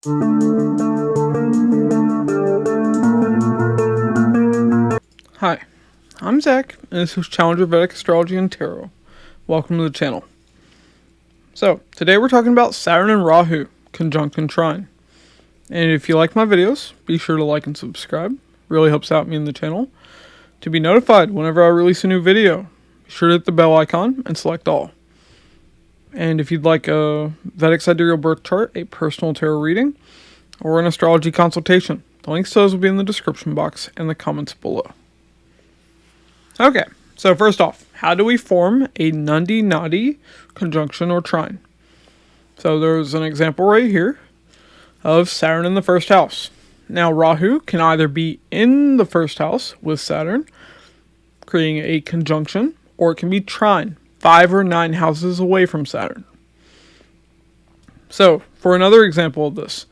Hi, I'm Zach, and this is Challenger Vedic Astrology and Tarot. Welcome to the channel. So, today we're talking about Saturn and Rahu, conjunct and trine. And if you like my videos, be sure to like and subscribe. Really helps out me in the channel. To be notified whenever I release a new video, be sure to hit the bell icon and select all. And if you'd like a Vedic Sidereal birth chart, a personal tarot reading, or an astrology consultation, the links to those will be in the description box and the comments below. Okay, so first off, how do we form a Nandi-Nadi conjunction or trine? So there's an example right here of Saturn in the first house. Now Rahu can either be in the first house with Saturn, creating a conjunction, or it can be trine, 5 or 9 houses away from Saturn. So, for another example of this,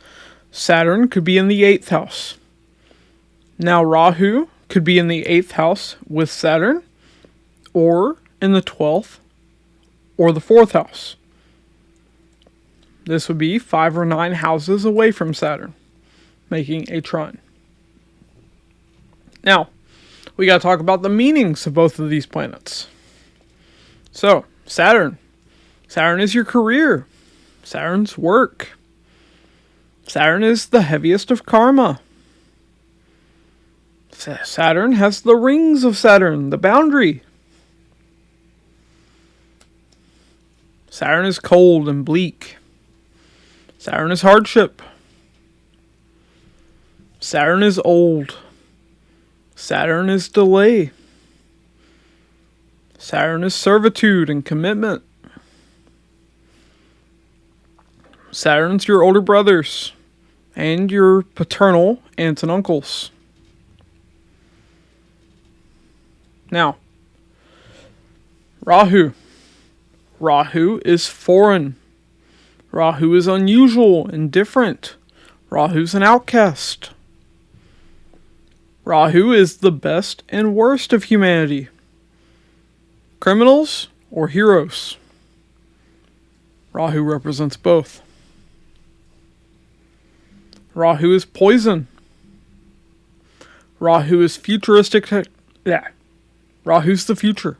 Saturn could be in the 8th house. Now Rahu could be in the 8th house with Saturn, or in the 12th, or the 4th house. This would be 5 or 9 houses away from Saturn, making a trine. Now, we got to talk about the meanings of both of these planets. So, Saturn. Saturn is your career. Saturn's work. Saturn is the heaviest of karma. Saturn has the rings of Saturn, the boundary. Saturn is cold and bleak. Saturn is hardship. Saturn is old. Saturn is delay. Saturn is servitude and commitment. Saturn's your older brothers and your paternal aunts and uncles. Now, Rahu. Rahu is foreign. Rahu is unusual and different. Rahu's an outcast. Rahu is the best and worst of humanity. Criminals or heroes. Rahu represents both. Rahu is poison. Rahu is futuristic. Rahu's the future.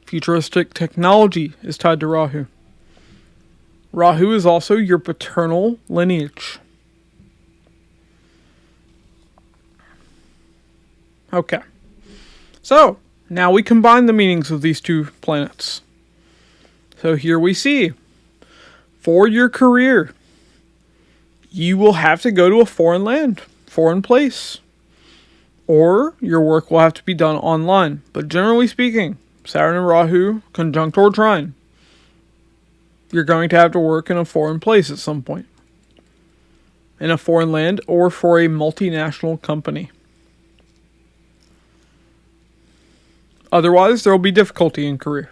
Futuristic technology is tied to Rahu. Rahu is also your paternal lineage. Okay. So, now we combine the meanings of these two planets. So here we see, for your career, you will have to go to a foreign land, foreign place. Or your work will have to be done online. But generally speaking, Saturn and Rahu, conjunct or trine, you're going to have to work in a foreign place at some point. In a foreign land or for a multinational company. Otherwise, there will be difficulty in career.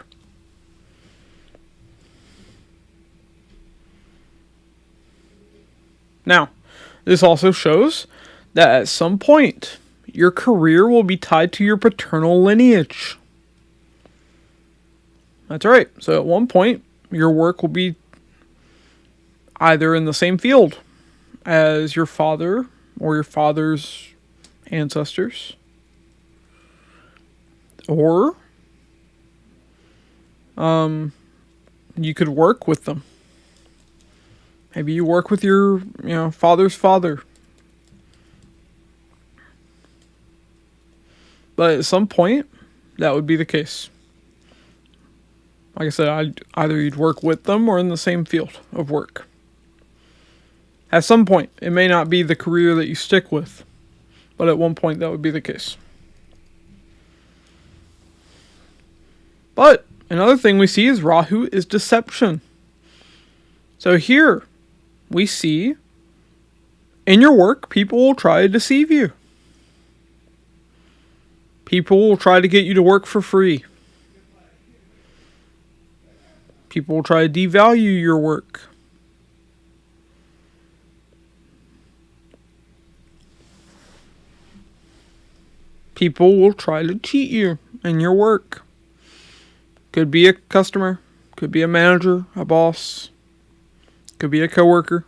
Now, this also shows that at some point, your career will be tied to your paternal lineage. That's right. So at one point, your work will be either in the same field as your father or your father's ancestors. Or you could work with them. Maybe you work with your, father's father. But at some point, that would be the case. Like I said, either you'd work with them or in the same field of work. At some point, it may not be the career that you stick with, but at one point that would be the case. But another thing we see is Rahu is deception. So here we see in your work, people will try to deceive you. People will try to get you to work for free. People will try to devalue your work. People will try to cheat you in your work. Could be a customer, could be a manager, a boss, could be a coworker.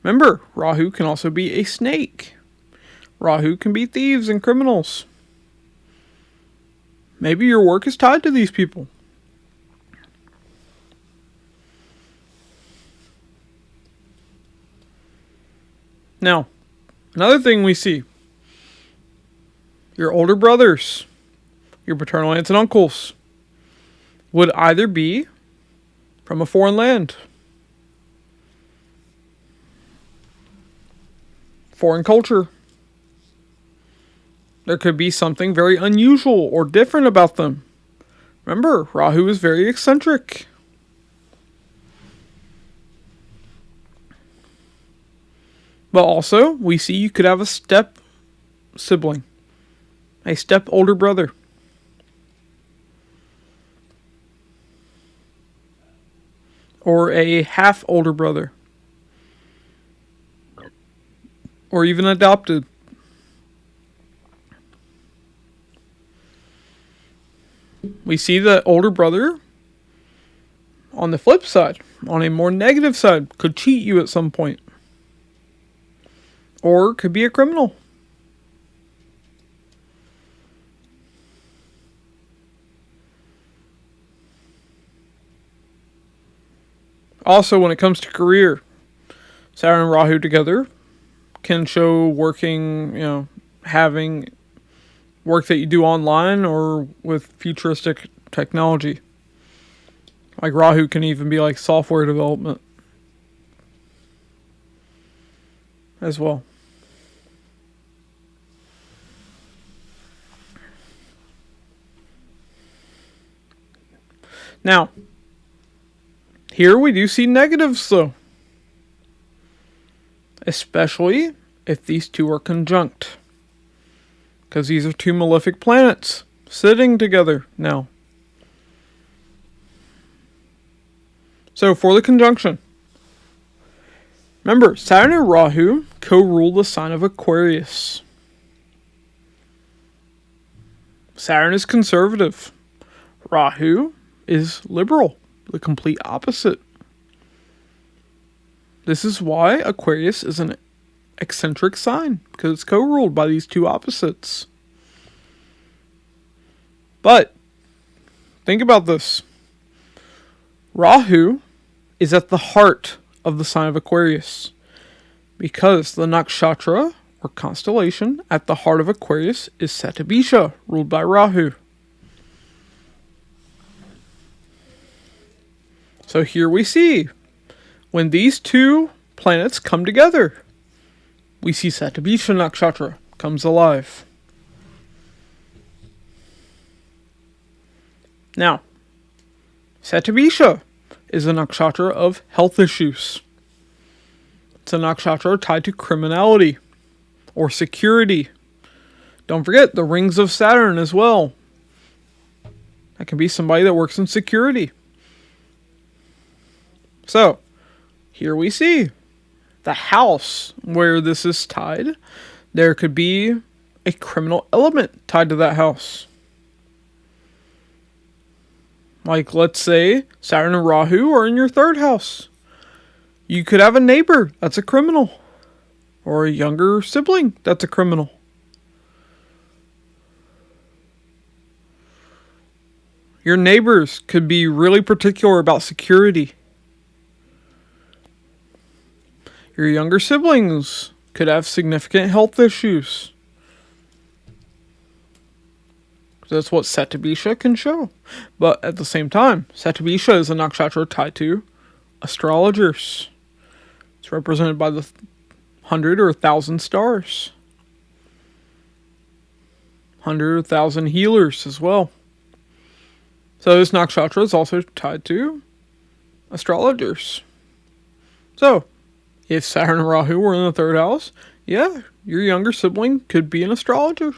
Remember, Rahu can also be a snake. Rahu can be thieves and criminals. Maybe your work is tied to these people. Now, another thing we see. Your older brothers, your paternal aunts and uncles, would either be from a foreign land, foreign culture. There could be something very unusual or different about them. Remember, Rahu is very eccentric. But also, we see you could have a step sibling, a step older brother. Or a half older brother. Or even adopted. We see that older brother, on the flip side, on a more negative side, could cheat you at some point. Or could be a criminal. Also, when it comes to career, Saturn and Rahu together can show working, having work that you do online or with futuristic technology. Like Rahu can even be like software development as well. Now, here we do see negatives though. Especially if these two are conjunct. Because these are two malefic planets sitting together now. So for the conjunction, remember, Saturn and Rahu co-rule the sign of Aquarius. Saturn is conservative. Rahu is liberal, the complete opposite. This is why Aquarius is an eccentric sign, because it's co-ruled by these two opposites. But think about this. Rahu is at the heart of the sign of Aquarius, because the nakshatra or constellation at the heart of Aquarius is Satyabisha, ruled by Rahu. So here we see, when these two planets come together, we see Satyabisha nakshatra comes alive. Now, Satyabisha is a nakshatra of health issues. It's a nakshatra tied to criminality or security. Don't forget the rings of Saturn as well. That can be somebody that works in security. So, here we see the house where this is tied. There could be a criminal element tied to that house. Like, let's say Saturn and Rahu are in your third house. You could have a neighbor that's a criminal, or a younger sibling that's a criminal. Your neighbors could be really particular about security. Your younger siblings could have significant health issues. That's what Satyabisha can show. But at the same time, Satyabisha is a nakshatra tied to astrologers. It's represented by the 100 or 1,000 stars. 100 or 1,000 healers as well. So this nakshatra is also tied to astrologers. So, if Saturn and Rahu were in the third house, yeah, your younger sibling could be an astrologer.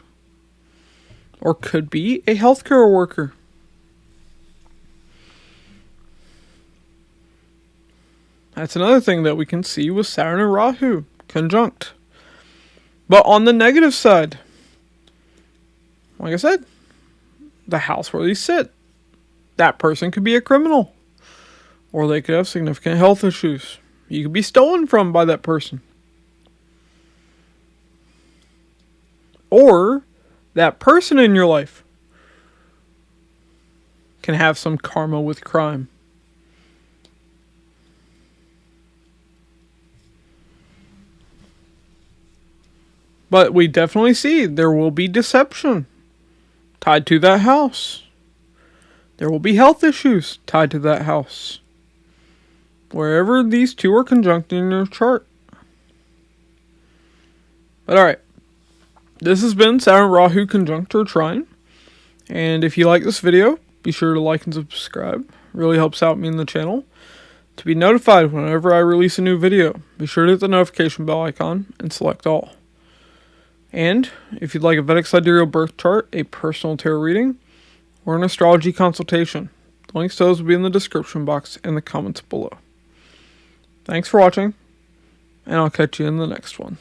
Or could be a healthcare worker. That's another thing that we can see with Saturn and Rahu conjunct. But on the negative side, like I said, the house where they sit, that person could be a criminal. Or they could have significant health issues. You could be stolen from by that person. Or that person in your life can have some karma with crime. But we definitely see there will be deception tied to that house. There will be health issues tied to that house. Wherever these two are conjunct in your chart. But alright. This has been Saturn Rahu conjunct or trine. And if you like this video, be sure to like and subscribe. It really helps out me in the channel. To be notified whenever I release a new video, be sure to hit the notification bell icon and select all. And if you'd like a Vedic Sidereal birth chart, a personal tarot reading, or an astrology consultation, the links to those will be in the description box and the comments below. Thanks for watching, and I'll catch you in the next one.